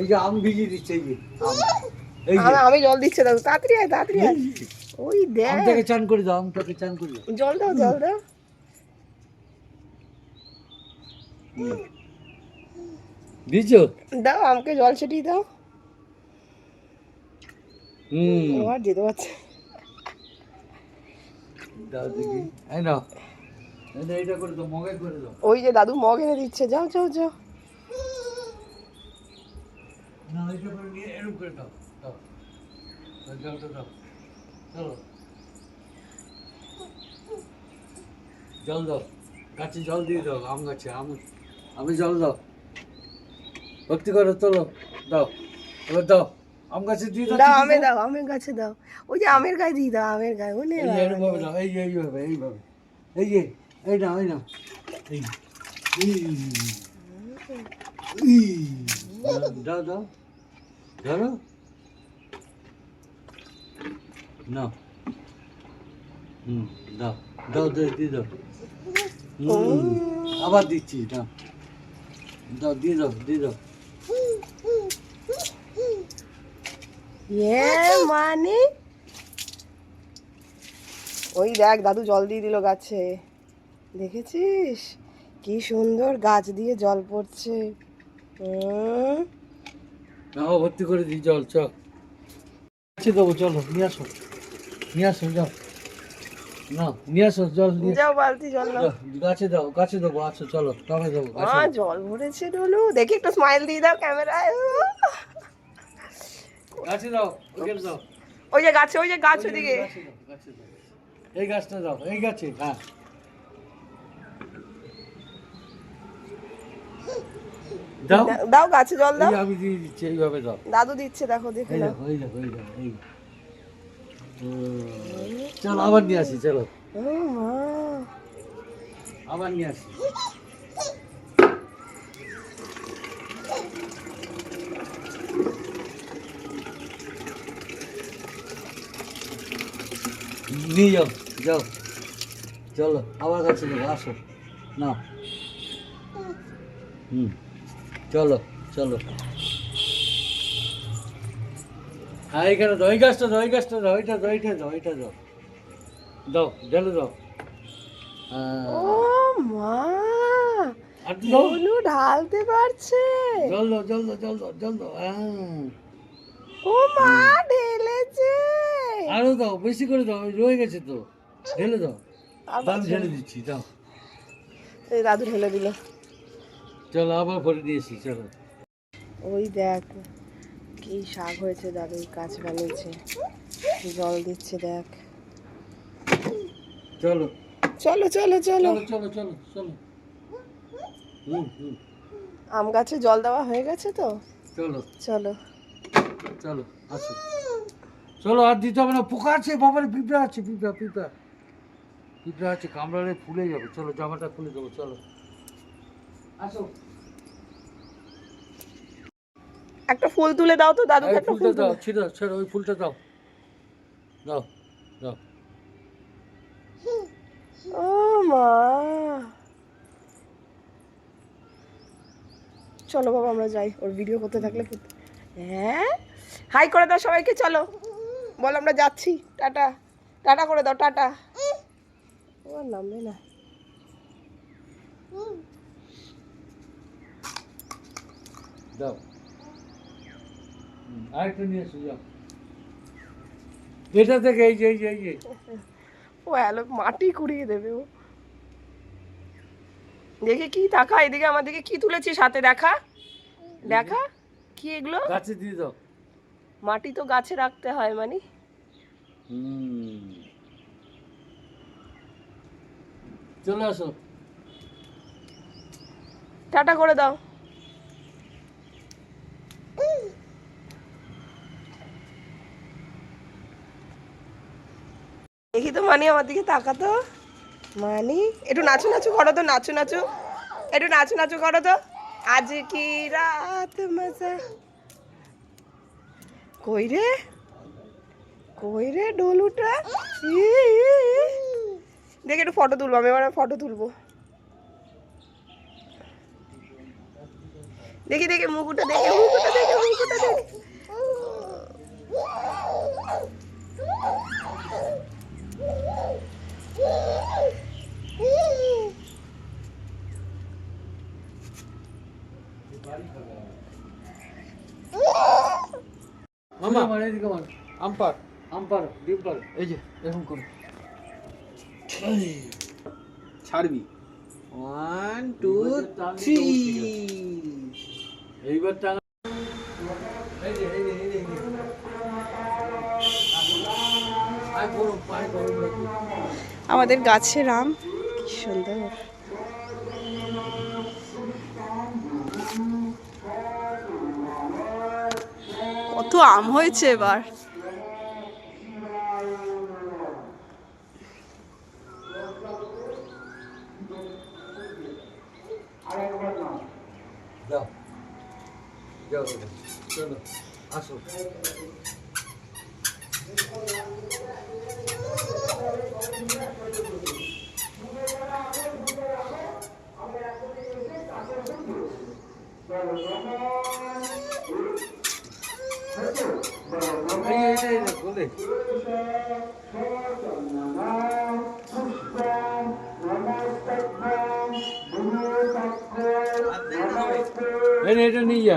এই যে আম ভিজিয়ে দিচ্ছে, এই যে আমি জল দিচ্ছে, দাদু তাড়াতাড়ি আয়, তাড়াতাড়ি আয়। ওই দেখ, আমটাকে চান করে দাও, আমটাকে চান করে দাও। জল দাও, জল দাও। দিছো? দাও আমাকে জল ছিটিয়ে দাও। আর যেতে পারছে। দাও দেখি, এই নাও, এইটা করে দাও, মগে করে দাও। ওই যে দাদু মগ এনে দিচ্ছে, যাও যাও যাও। না, এইটা করে নিয়ে এরকম করে দাও, দাও জলটা দাও, চলো জল দাও, গাছে জল দিয়ে দাও, আম গাছে আমি জল দাও, ভক্তি করো, তোলো, দাও, এবার দাও, আম গাছে দিয়ে দাও, দাও আমে দাও, আমের গাছে দাও। ওই যে আমের গায়ে দিয়ে দাও, আমের গায়ে। ওনে এইভাবে দাও, এইভাবে, এই যে, এই নাও, এই নাও, দাও দাও, ধরো, নাও, দাও দাও, দিয়ে দাও, আবার দিচ্ছি, দাও দাও, দিয়ে দাও, দিয়ে দাও। মানে ওই দেখ দাদু জল দিয়ে দিল গাছে, দেখেছিস কি সুন্দর গাছ দিয়ে জল পড়ছে। নাও, ভর্তি করে দিই জল, চল গাছে দেবো, চলো নিয়ে আসো, নিয়ে আসো, যাও, না নিয়ে আসো জল, নিয়ে যাও বালতি জল নাও। গাছে দাও, গাছে দেবো, আসো চলো, টবে দেবো, জল ভরেছে ডলু, দেখি একটু স্মাইল দিয়ে দাও ক্যামেরায়। গাছে দাও, ওখানে দাও, ওই যে গাছে, ওই যে গাছ ওইদিকে। গাছে দাও, এই গাছটা দাও, এই গাছে, হ্যাঁ দাও দাও গাছে জল দাও। আমি দিয়ে দিচ্ছি, এইভাবে দাও, দাদু দিচ্ছে, দেখো দেখে এই নাও। দেখো, এই দেখো, এই দেখো, এই চলো আবার নিয়ে আসি, চলো আবার নিয়ে আসি। নিয়ে যাও, যাও, চলো আবার কাছে দেবো, আসো, না চলো চলো, হ্যাঁ এইখানে দাও, এই গাছটা দাও, এই গাছটা দাও, এইটা দাও, এইটা দাও, এইটা দাও, দাও ঢেলে দাও, ও মা, আর দাও, ডলু ঢালতে পারছে। জল দাও, জল দাও, জল দাও, জল দাও, ও মা ঢেলেছে। আরো দাও, বেশি করে দাও, রয়ে গেছে তো, ঢেলে দাও, আমি ঢেলে দিচ্ছি, দাও, এই দাদু ঢেলে দিল। চলো আবার ভরে দিয়েছি, চলো। ওই দেখ কি শাক হয়েছে, দাদু গাছ বানিয়েছে, জল দিচ্ছে দেখ। চলো চলো চলো চলো। চলো চলো চলো, আম গাছে জল দেওয়া হয়ে গেছে তো, চলো চলো চলো, আসো, চলো, আর দিতে হবে না, পোকা আছে, বাবার পিঁপড়া আছে, পিঁপড়া আছে, কামড়ালে ফুলে যাবে, চলো জামাটা খুলে দেবো, চলো আসো, একটা ফুল তুলে দাও তো দাদুকে, একটা ফুলটা ফুল দাও, তুলে। ছেড়ে ছেড়ে, ওই ফুলটা দাও, দাও দাও, ও মা, চলো বাবা আমরা যাই, ওর ভিডিও করতে থাকলে। হ্যাঁ হাই করে দাও সবাইকে, চলো বল আমরা যাচ্ছি, টাটা, টাটা করে দাও, টাটা। ও নামবে না। দাও, আরেকটা নিয়ে এসো, যাও, এটা থেকে, এই যে এই যে এই যে, ও হ্যালো, মাটি কুড়িয়ে দেবে ও। দেখে কি তাকা, এদিকে আমার দিকে কি তুলেছিস হাতে, দেখা দেখা কি এগুলো, গাছে দিয়ে দাও, মাটি তো গাছে রাখতে হয় মানে। চলে আসো, টাটা করে দাও। দেখি তো মানি আমার দিকে তাকা তো, মানি একটু নাচু নাচু করো তো, নাচু নাচু, একটু নাচু নাচু করো তো। আজ কি রাত মজা, কই রে, কই রে ডলুটা। দেখি একটু ফটো তুলবো, আমি এবার ফটো তুলবো। দেখি দেখি মুকুটা দেখে, মুকুটা দেখে, মামা মানে এদিকে মান আম্পার আম্পার ডিম্পার এই যে এরকম করো ছাড়বি 1 2 3 এইবার টানা এই যে আয় গরম পায় গরম লাগে আমাদের গাছের আম কি সুন্দর। কত আম হয়েছে এবার। যাও যাও চলো আসো এই বলে এটা নিয়ে যা